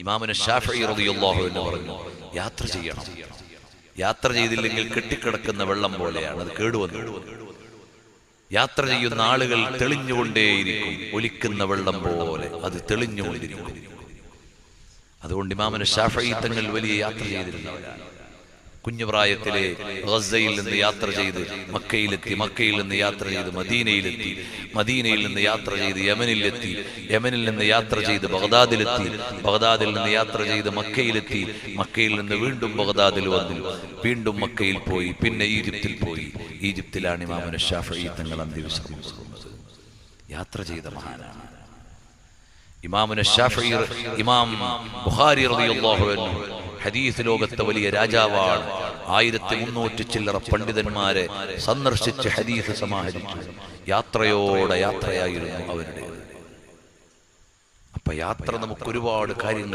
ഇമാമുന ശാഫഈ റളിയല്ലാഹു അൻഹു പറഞ്ഞു, യാത്ര ചെയ്യണം. യാത്ര ചെയ്തില്ലെങ്കിൽ കെട്ടിക്കിടക്കുന്ന വെള്ളം പോലെയാണ്, അത് കേടുവന്നു. യാത്ര ചെയ്യുന്ന ആളുകൾ തെളിഞ്ഞുകൊണ്ടേയിരിക്കും, ഒലിക്കുന്ന വെള്ളം പോലെ അത് തെളിഞ്ഞുകൊണ്ടിരിക്കും. അതുകൊണ്ട് ഇമാമുന ശാഫഈ തങ്ങൾ വലിയ യാത്ര ചെയ്തിരുന്നവരാണ്. കുഞ്ഞുപ്രായത്തിലെ ഗസയിൽ നിന്ന് യാത്ര ചെയ്ത് മക്കയിലെത്തി, മക്കയിൽ നിന്ന് യാത്ര ചെയ്ത് മദീനയിലെത്തി, മദീനയിൽ നിന്ന് യാത്ര ചെയ്ത് യമനിലെത്തി, യമനിൽ നിന്ന് യാത്ര ചെയ്ത് ബഗ്ദാദിലെത്തി, ബഗ്ദാദിൽ നിന്ന് യാത്ര ചെയ്ത് മക്കയിലെത്തി, മക്കയിൽ നിന്ന് വീണ്ടും ബഗ്ദാദിൽ വന്നു, വീണ്ടും മക്കയിൽ പോയി, പിന്നെ ഈജിപ്തിൽ പോയി. ഈജിപ്തിലാണ് ഇമാമുന ശാഫഈ തങ്ങൾ അന്ത്യവിശ്രമം കൊള്ളുന്നത്. യാത്ര ചെയ്ത മഹാനാണ് ഇമാമുന ശാഫഈ. ഇമാം ബുഖാരി റളിയല്ലാഹു അൻഹു ഹദീസ് ലോകത്തെ വലിയ രാജാവാണ്. 1300 ചില്ലറ പണ്ഡിതന്മാരെ സന്ദർശിച്ച് ഹദീസ് സമാഹരിച്ചു. യാത്രയോടെ യാത്രയായിരുന്നു അവരുടെ. അപ്പൊ യാത്ര നമുക്ക് ഒരുപാട് കാര്യങ്ങൾ